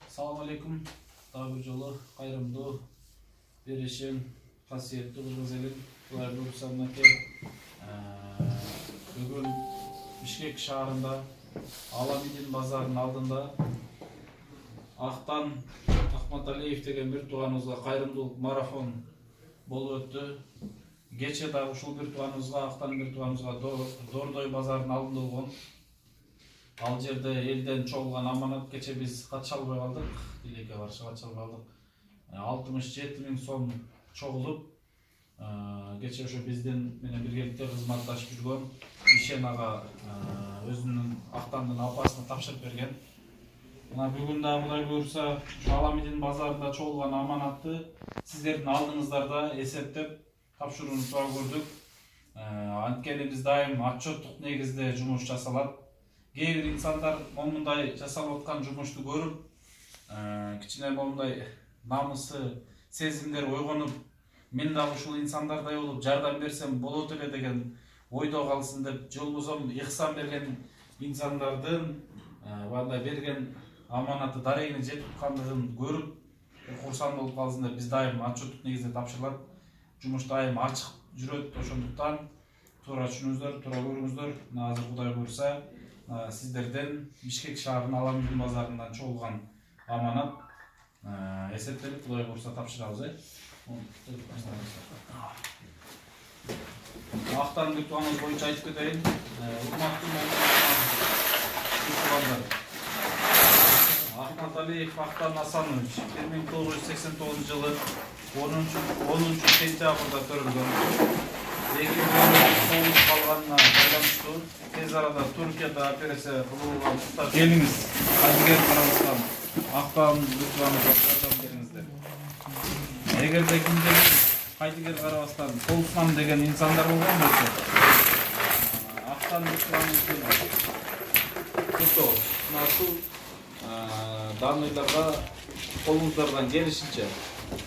Assalamu alaikum. Daha bir jolu kayrımdı. Berişin, kasiyetli kız elin. Kulay Bursan'daki bugün Bişkek şahrında Alamidin bazarının aldığında Aktan Ahmet Aliyev деген bir tuğanımızga kayrımdılık marafon bolu öttü. Geçe de uşul bir tuğanımızga Aktan bir tuğanımızga Dordoy bazarının aldığında olgun. Al jerde elden çoğulgan amanat geçe biz kaçalbay aldık. Dileke karşı kaçalbay aldık. 67 bin so'm çoğulup geçe ошо бизден менен биргеликте кызматташып жүргөн Ишен ага өзүнүн Актандын апасына тапшырып берген. Мына бүгүн да Кудай буйрса ушу Аламидин базарында çoğulgan аманатты сиздердин алдыңыздарда эсептеп тапшырууну сурап көрдүк. Анткени биз дайым отчеттук негизде жумуш жасалат. Кээ бир инсандар момундай жасалып аткан жумушту көрүп, кичине момундай намысы, сезимдер ойгонуп, мен дагы ушул инсандардай болуп жардам берсем болот эле деген ойдо калсын деп, же болбосо ыхсан берген инсандардын мындай берген аманаты дарегине жетип калгандыгын көрүп, курсанд болуп калсын деп биз дайым отчеттук негизде тапшырылат. Жумуш дайым ачык жүрөт, ошондуктан туура түшүнүңүздөр, туура көрүңүздөр. Азыр Кудай буйрса сиздерден Бишкек шаарынын Аламидин базарынан çoğulgan аманат эсептелип Кудай буйрса тапшырабыз. Актан бир планыбыз боюнча айтып кетейин. Урматтуу туугандар. Ахмат Алиев Актан Асанович 1989 жылы 10 сентябрда төрөлгөн. Соғыс қалғанына байланысты тез арада Түркияда операция кылууга муктаж. Келиңиз, Кайдыгер Карабастан Актан Лутванга жардам бериңиздер. Эгерде кимдир Кайдыгер Карабастан Колсунам деген инсандар болгон болсо, Актан Лутванга тутту. Мына ушул данныйларга колуңуздардан келишинче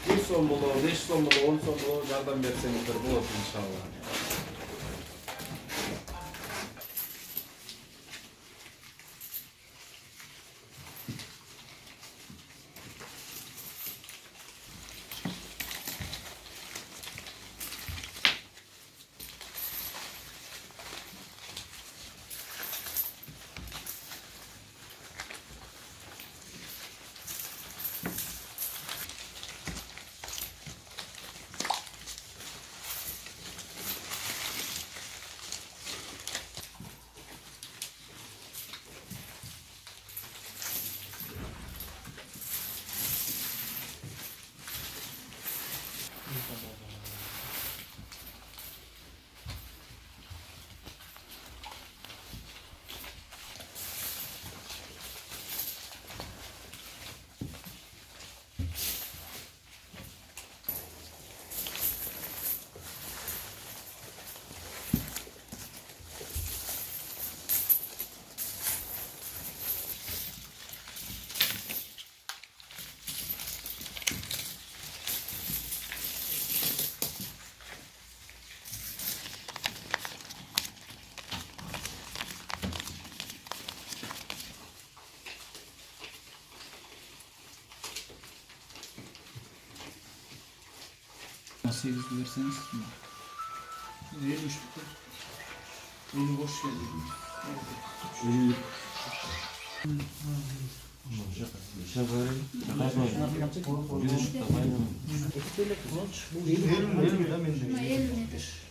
1 сом болобу, 5 сом болобу, 10 сом болобу жардам берсеңиздер болот иншалла. Nasıl verseniz mi? 53 bitti. 50 boş geldi. 50.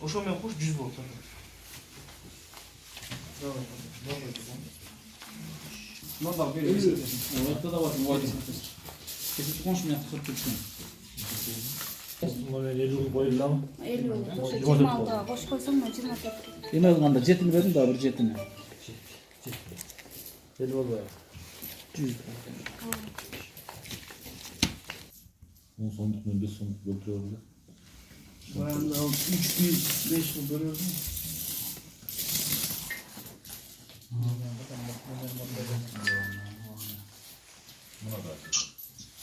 Ошо мен кош 100 болот. Мында беребиз. Оларда да бар, муайда сатасыз. Кесип кош мен кырып кеткен. Мен 50 боюлдамы? 50. 26 кош койсоң, 24. Эме кылганда жетини бердим да, бир жетини. 50 болбой. 100. 10 сомдук мен 5 сомдук бөлтүрөбүз. Bayanda 3500 yıl bölüyoruz mu?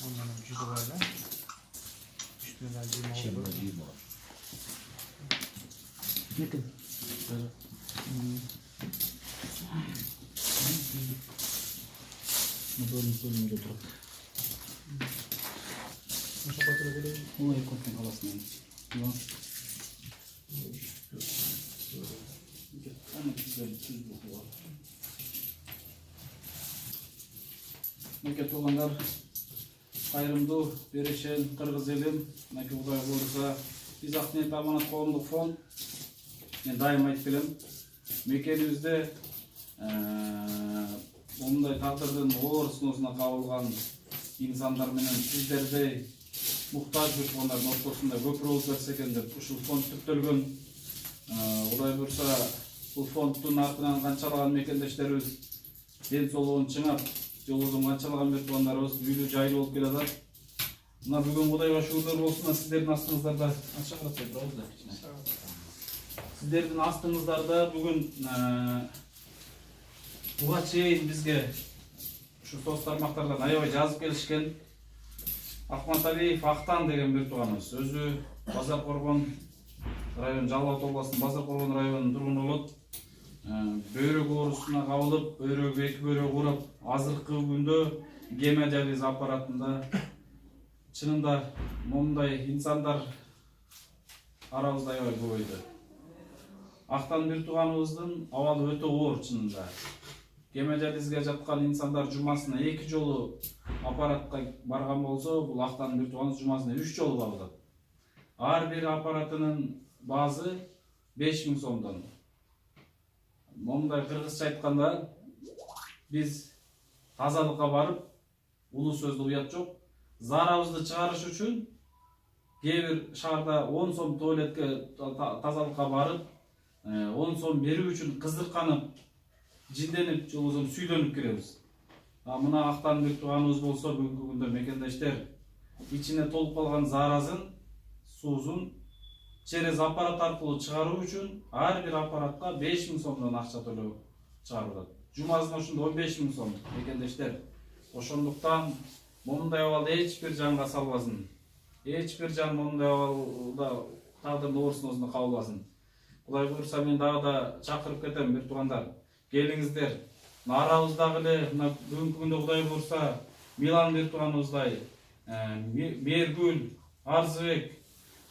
Onların cüzü böyle. Üstüne 20 oldu. Yakın. Motorun sorunu götürüp. Ой, көптен қаласынан. Меке туғандар, қайырымды, берешен, қырғыз елім, меке Құдай бұйырса, біз Ақниет Аманат қоғамдық фонд, мен дайым айтып келем, мекенімізде ондай тағдырдың оор сыносына қабылған инсандар менен сіздердей мұқтаж бір туғандар ортасында көп болып жатса екен деп ушул фонд түптөлгөн. Құдай бұйырса, бұл фондтың артынан қаншалаған мекендештеріміз ден соолугун чыңап, жолдон канчалаган бир туугандарыбыз үйлүү жайлуу болуп келе атат. Мына бүгүн Кудайга шүгүрлөр болсун, сиздердин астыңыздарда сиздердин астыңыздарда бүгүн буга чейин бизге ушу соц тармактардан аябай жазып келишкен Ахматалиев Актан деген бир тууганыбыз. Өзү Базар Коргон район, Жалал Абад областынын Базар Коргон районунун тургуну болот. Бөйрөк оорусуна кабылып, бөйрөгү эки бөйрөк урап, азыркы күндө гемодиализ аппаратында чынында мондай инсандар арабызда аябай көбөйдү. Актан бир тууганыбыздын абалы өтө оор чынында. Гемодиализге жаткан инсандар жумасына 2 жолу аппаратка барган болсо, бул Актан бир тууганыбыз жумасына 3 жолу барат. Ар бир аппаратынын базы 5000 сомдон. Мондай кыргызча айтканда, биз тазалыкка барып, улуу сөздө уят жок. Зарабызды чыгарыш үчүн кээ бир шаарда 10 сом туалетке тазалыкка барып, 10 сом берүү үчүн кыздырканып, жинденип, жолусун сүйдөнүп киребиз. Мына Актан бир тууганыбыз болсо, бүгүнкү күндө мекендештер ичине толуп калган заразын, суузун через аппарат аркылуу чыгаруу үчүн ар бир аппаратка 5000 сомдон акча төлөө чыгарылат. Жумасына ошондо 15000 сом мекендештер. Ошондуктан мондай абалда эч бир жанга салбасын. Эч бир жан мондай абалда тагдырдын оор сыноосуна кабылбасын. Кудай буйрса, мен дагы да чакырып кетем бир туугандар. Келиңиздер. Арабыздагы эле мына бүгүнкү күндө Кудай буйрса, Милан бир тууганыбыздай, Мергүл, Арзыбек,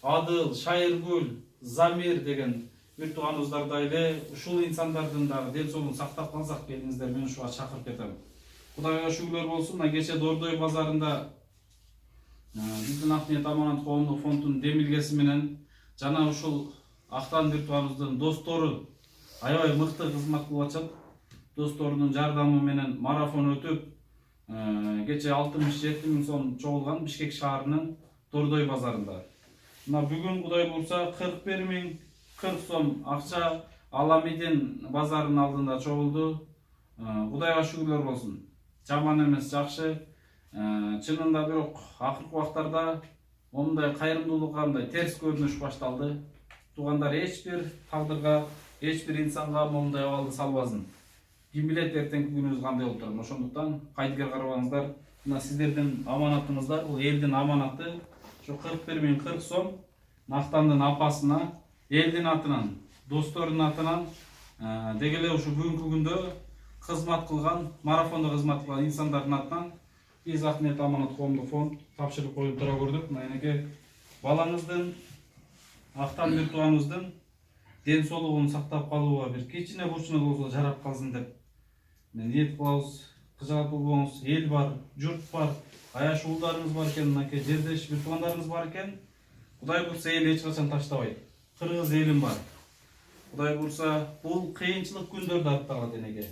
Адыл, Шайыргүл, Замир деген бир тууганыбыздардай эле ушул инсандардын дагы ден соолугун сактап калсак, келиңиздер, мен ушуга чакырып кетем. Кудайга шүгүрлөр болсун. Мына кече Дордой базарында биздин Ақниет Аманат коомдук фондунун демилгеси менен жана ушул Актан бир тууганыбыздын достору аябай мыкты кызмат кылып атышат. Досторунун жардамы менен марафон өтүп, кече 67 000 сом чогулган Бишкек шаарынын Дордой базарында. Мына бүгүн Кудай буйрса 41 040 сом акча Аламидин базарынын алдында чогулду. Кудайга шүгүрлөр болсун. Жаман эмес, жакшы. Чынында бирок акыркы убактарда мондай кайрымдуулукка мындай терс көрүнүш башталды. Туугандар эч бир тагдырга, эч бир инсанга мондай абалды салбасын. Ким билет эртеңки күнүбүз кандай болуп турат. Ошондуктан кайдыгер карабаңыздар. Мына сиздердин аманатыңыздар, бул элдин аманаты. Şu 41 040 сом Актандын апасына, элдин атынан, досторунун атынан дегеле ушу бүгүнкү күндө кызмат кылган, марафондо кызмат кылган инсандардын атынан биз Ақниет Аманат коомдук фонд тапшырып коюп тура көрдүк. Мына балаңыздын, Актан бир тууганыбыздын ден соолугун сактап калууга бир кичине бурчуна болсо жарап калсын деп мен ниет кылабыз. Кыжаат болбоңуз, эл бар, журт бар, аяш уулдарыңыз бар экен, мынакей жердеш бир туугандарыңыз бар экен. Кудай буйрса, эл эч качан таштабайт. Кыргыз элим бар. Кудай буйрса, бул кыйынчылык күндөрдө аттагат энеге.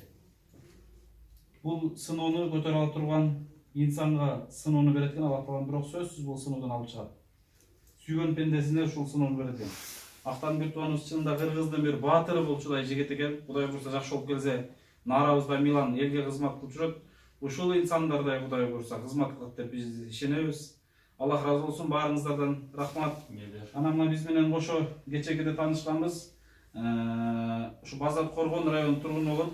Бул сыноону көтөрө ала турган инсанга сыноону берет экен Алла Таала, бирок сөзсүз бул сыноодон алып чыгат. Сүйгөн пендесине ушул сыноону берет экен. Актан бир тууганыбыз чынында кыргыздын бир баатыры болчудай жигит экен. Кудай буйрса, жакшы болуп келсе, нарабызда Милан элге кызмат кылып жүрөт. Ушул инсандардай Кудай буйрса кызмат кылат деп биз ишенебиз. Аллах разы болсун, баарыңыздардан рахмат. Ана мына биз менен кошо кечегиде таанышканбыз. Ушу Базар Коргон районунун тургуну болуп,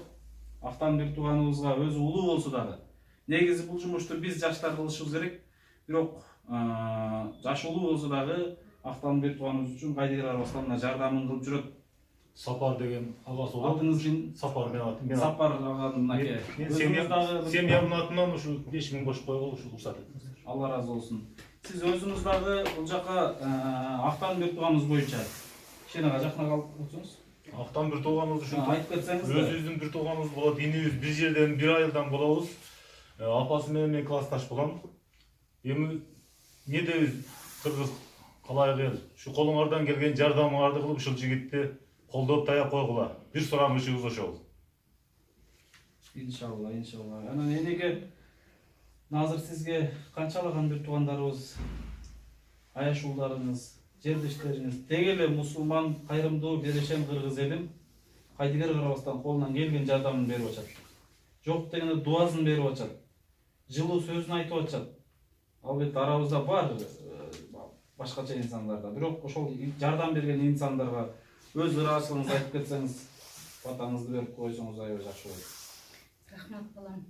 Актан бир тууганыбызга өзү улуу болсо дагы. Негизи бул жумушту биз жаштар кылышыбыз керек. Бирок жашы улуу болсо дагы Актан бир тууганыбыз үчүн кайдыгер арабастан мына жардамын кылып жүрөт. Сапар деген агасы болот. Атыңыздын Сапар мен атым. Сапар аганын аке. Семьямдын атынан ушу 5000 кош койгол ушу уруксат этиңиздер. Алла разы болсын. Сіз өзіңіз дағы бұл жаққа Ақтан бір туғаныңыз бойынша кішкене жақына қалып отырсыңыз. Ақтан бір туғанымыз үшін Айтып кетсеңіз де. өзіміздің бір туғанымыз болады. Енеміз бір жерден бір айылдан болабыз. Апасы менен классташ болам. Эми не дейбиз кыргыз калайык эл. Şu колуңардан келген жардамыңарды кылып ушул жигитти колдоп таяп койгула. Бир сурамышыбыз ошол. Иншалла, иншалла. Анан энеге азыр сизге канчалаган бир туугандарыбыз, аяшуулдарыңыз, жердештериңиз, тег эле мусулман, кайрымдуу, берешен кыргыз элим кайдыгер карабастан колунан келген жардамын берип атат. Жок дегенде дуасын берип атат. Жылуу сөзүн айтып атат. Албетте арабызда бар башкача инсандарда. Бирок ошол жардам берген инсандарга өз ыраазычылыгыңызды айтып кетсеңиз, батаңызды берип койсоңуз аябай жакшы болот. Рахмат балам.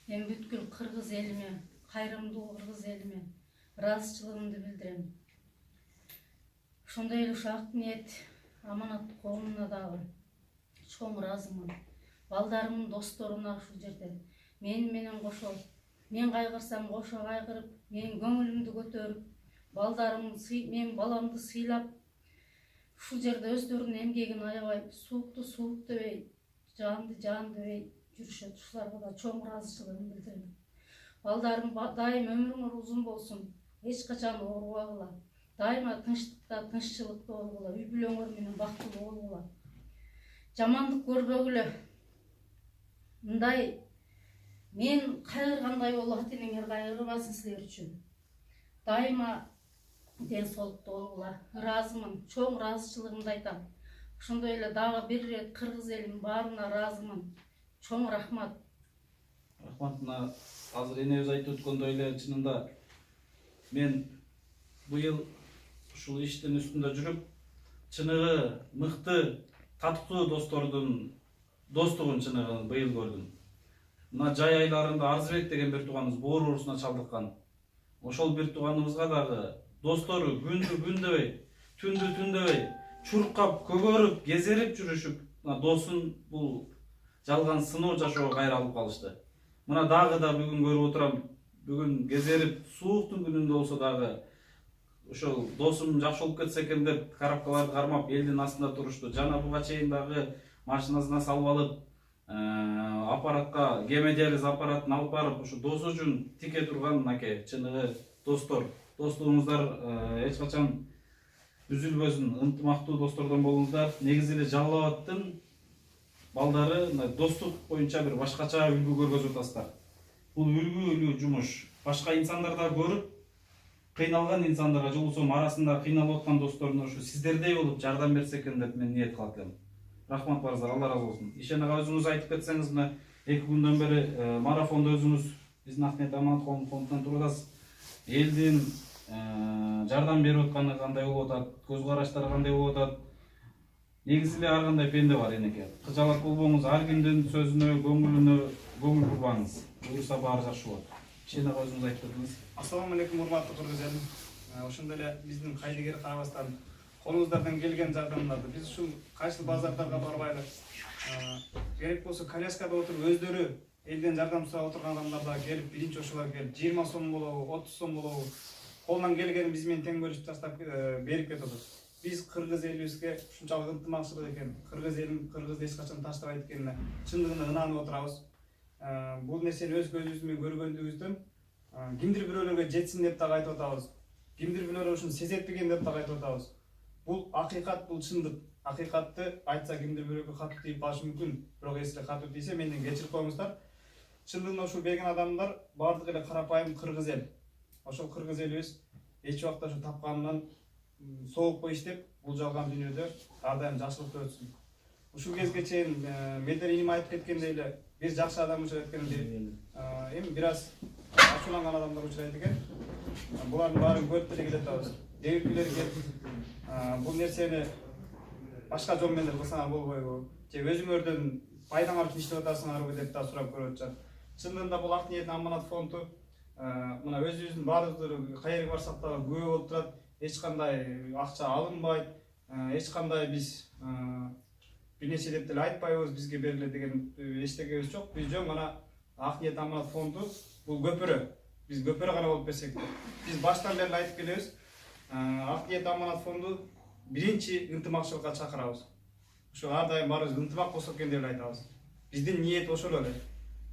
Мен бүткүл кыргыз элиме, кайрымдуу кыргыз элиме ыраазычылыгымды билдирем. Ошондой эле ушу ак ниет аманат коомуна дагы чоң ыраазымын. Балдарымдын досторуна ушул жерде менен кошо, мен кайгырсам кошо кайгырып, менин көңүлүмдү көтөрүп, мен баламды сыйлап, ушул жерде өздөрүнүн эмгегин аябай, суукту суук дебей, жанды жан дебей жүрүшөт. Ушуларга да чоң ыраазычылыгымды билдирем. Балдарым дайым өмүрүңөр узун болсун. Эч качан оорубагыла. Дайыма тынчтыкта, тынччылыкта болгула. Үй бүлөңөр менен бактылуу болгула. Жамандык көрбөгүлө. Мындай мен кайгыргандай болуп ата-энеңер кайгырбасын силер үчүн. Дайыма ден соолукта болгула. Ыраазымын, чоң ыраазычылыгымды айтам. Ошондой эле дагы бир ирет кыргыз элинин баарына ыраазымын. Чоң рахмат. Рахмат. Мына азыр энебиз айтып өткөндөй эле чынында мен быйыл ушул иштин үстүндө жүрүп, чыныгы мыкты, катуу достордун достугун чыныгы быйыл көрдүм. Мына жай айларында Арзыбек деген бир тууганыбыз боор оорусуна чалдыккан. Ошол бир тууганыбызга дагы достору күндү күн дебей, түндү түн дебей, чуркап, көгөрүп, кезерип жүрүшүп, досын бул жалган сыноо жашоого кайра алып калышты. Мына дагы да бүгүн көрүп отурам, бүгүн кезерип, сууктун күнүндө болсо дагы ошол досум жакшы болуп кетсе экен деп карапкаларды кармап элдин астында турушту. Жана буга чейин дагы машинасына салып алып, аппаратка гемодиализ аппаратын алып барып, ушу досу үчүн тике турган мынакей чыныгы достор. Достугуңуздар эч качан үзүлбөсүн, ынтымактуу достордон болуңуздар. Негизи эле Жалал Абадтын балдары достук боюнча бир башкача үлгү көргөзүп атасыздар. Бул үлгүлүү жумуш. Башка инсандар да көрүп, кыйналган инсандарга жолугусом арасында кыйналып аткан досторуна ушу сиздердей болуп жардам берсе экен деп мен ниет кылат элем. Рахмат барыңыздар, Алла разы болсун. Ишен ага өзүңүз айтып кетсеңиз, мына 2 күндөн бери марафондо өзүңүз биздин Акниет Аманат фондунан туруп атасыз. Элдин жардам берип атканы кандай болуп атат, көз караштары кандай болуп атат. Негизи эле ар кандай пенде бар энеке. Кыжалак болбоңуз, ар кимдин сөзүнө, көңүлүнө көңүл бурбаңыз. Буюрса баары жакшы болот. Ишен ага өзүңүз айтып кетиңиз. Ассаламу алейкум, урматтуу кыргыз элим. Ошондой эле биздин кайдыгер карабастан колубуздардан келген жардамдарды биз ушул кайсы базардарга барбайлы. Керек болсо коляскада отуруп өздөрү элден жардам сурап отурган адамдарга келип, биринчи ошолор келип 20 сом болобу, 30 сом болобу, колунан келгенин биз менен тең бөлүшүп таштап берип кетип атат. Биз кыргыз элибизге ушунчалык ынтымакчылык экен, кыргыз элин кыргызды эч качан таштабайт экенине чындыгында ынанып отурабыз. Бул нерсени өз көзүбүз менен көргөндүгүбүздөн кимдир бирөөлөргө жетсин деп дагы айтып атабыз. Кимдир бирөөлөр ушуну сезет бекен деп дагы айтып атабыз. Бул акыйкат, бул чындык. Акыйкатты айтса кимдир бирөөгө катуу тийип калышы мүмкүн. Бирок эсиле катуу тийсе менден кечирип коюңуздар. Чындыгында ушул берген адамдар бардыгы эле карапайым кыргыз эл. Ошол кыргыз элибиз эч убакта ушу тапканынан соолукпой иштеп, бул жалган дүйнөдө ар дайым жакшылыкта өтсүн. Ушул кезге чейин Медер иним айтып кеткендей эле бир жакшы адам учурайт экен. Эми бир аз ачууланган адамдар учурайт экен. Булардын баарын көрүп деле келатабыз. Дегиркилер келип бул нерсени башка жол менен кылсаңар болбойбу? Же өзүңөрдөн пайдаңар үчүн иштеп атасыңарбы деп да сурап көрүп атышат. Чындыгында бул Ак Ниет Аманат фонду мына өзүбүздүн баардыгыбыз кайерге барсак дагы күбө болуп турат. Эч кандай акча алынбайт, эч кандай биз бир нерсе деп деле айтпайбыз, бизге берилет деген эчтекебиз жок. Биз жөн гана Ак Ниет Аманат фонду бул көпүрө. Биз көпөрө гана болуп берсек да. Биз баштан бери айтып келебиз. Ак ниет аманат фонду биринчи ынтымакчылыкка чакырабыз. Ошо ар дайым баарыбыз ынтымак болсок экен деп айтабыз. Биздин ниет ошол эле.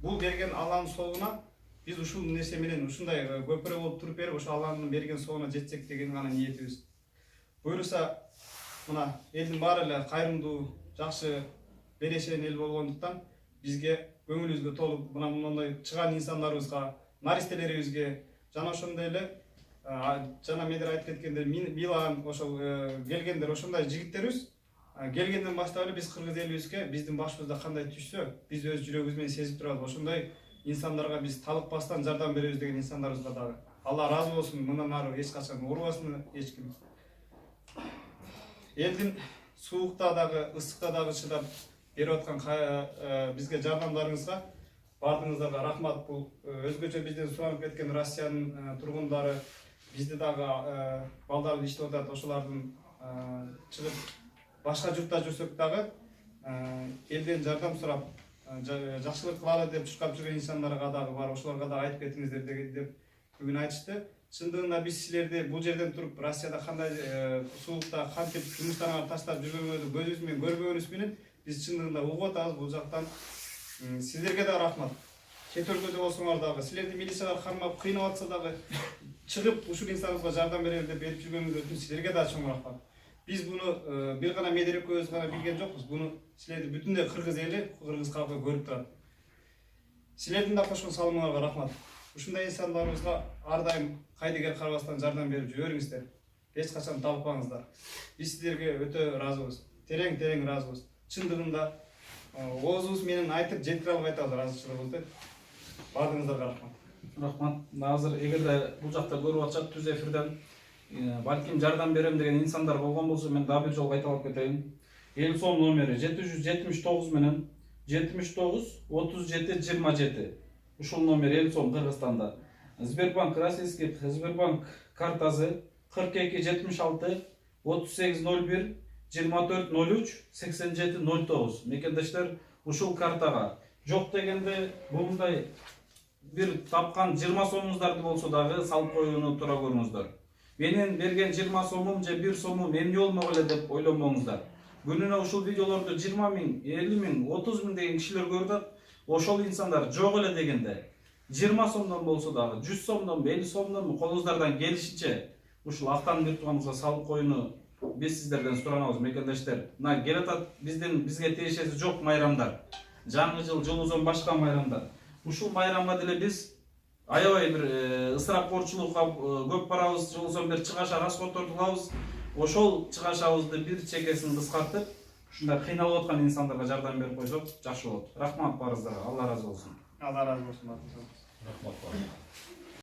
Бул берген Алланын соогуна биз ушул нерсе менен ушундай көпөрө болуп туруп берип, ошо Алланын берген соогуна жетсек деген гана ниетибиз. Буюрса, мына элдин баары эле кайрымдуу, жакшы, берешен эл болгондуктан бизге көңүлүбүзгө толуп, мына мындай чыган инсандарыбызга, наристелерибизге жана ошондой эле жана медер айтып кеткендей, милан ошол келгендер ошондой жигиттерибиз. Келгенден баштап эле биз кыргыз элибизге биздин башыбызда кандай түшсө, биз өз жүрөгүбүз менен сезип турабыз. Ошондой инсандарга биз талыкпастан жардам беребиз деген инсандарыбызга дагы Алла ыраазы болсун. Мындан ары эч качан урбасын эч ким. Элдин суукта дагы, ысыкта дагы чыдап берип аткан бизге жардамдарыңызга баардыгыңыздарга рахмат. Бул өзгөчө бизден суранып кеткен Россиянын тургундары, бизде дагы балдар иштеп атат, ошолордун чыгып башка журтта жүрсөк дагы элден жардам сурап жакшылык кылалы деп чуркап жүргөн инсандарга дагы бар, ошолорго дагы айтып кетиңиздер деп бүгүн айтышты. Чындыгында биз силерди бул жерден туруп Россияда кандай суулукта кантип жумуштарыңарды таштап жүргөнүңөрдү көзүбүз менен көрбөгөнүбүз менен биз чындыгында угуп атабыз. Бул жактан сиздерге да рахмат. Чет өлкөдө болсоңор дагы, силерди милициялар кармап кыйнап атса дагы чыгып ушул инсаныбызга жардам берели деп берип жүргөнүңөр үчүн силерге да чоң рахмат. Биз буну бир гана медер экөөбүз гана билген жокпуз. Буну силерди бүтүндөй кыргыз эли, кыргыз калкы көрүп турат. Силердин да кошкон салымыңарга рахмат. Ушундай инсандарыбызга ар дайым кайдыгер карабастан жардам берип жүрө бериңиздер. Эч качан талпаңыздар. Биз силерге өтө ыраазыбыз. Терең ыраазыбыз. Чындыгында оозубуз менен айтып жеткире албай атабыз ыраазычылыгыбызды. Баардыгыңыздарга рахмат. Рахмат. Азыр эгерде бул жакта көрүп атышат түз эфирден балким жардам берем деген инсандар болгон болсо, мен дагы бир жолу кайталап кетейин. Эл сом номери 779 менен 79 37 27. Ушул номер эл сом Кыргызстанда. Сбербанк российский Сбербанк картасы 42 76 38 01 24 03 87 09. Мекендештер ушул картага жок дегенде мындай бир тапкан 20 сомуңуздарды болсо дагы салып коюуну тура көрүңүздөр. Менин берген 20 сомум же 1 сомум эмне болмок эле деп ойлонмоңуздар. Күнүнө ушул видеолорду 20 000, 50 000, 30 000 деген кишилер көрүп атат. Ошол инсандар жок эле дегенде 20 сомдон болсо дагы 100 сомдон, 50 сомдон колуңуздардан келишинче ушул Актан Миртуганыбызга салып коюуну биз сиздерден суранабыз, мекендештер. Мына келатат бизге тиешеси жок майрамдар. Жаңы жыл, жолузон башка майрамдар. Ушул майрамга деле биз аябай бир ысырапкорчулукка көп барабыз, жолузон бир чыгаша расходторду кылабыз. Ошол чыгашабызды бир чекесин кыскартып, ушундай кыйналып аткан инсандарга жардам берип койсок жакшы болот. Рахмат баарыңыздарга. Алла ыраазы болсун. Алла ыраазы болсун. Рахмат.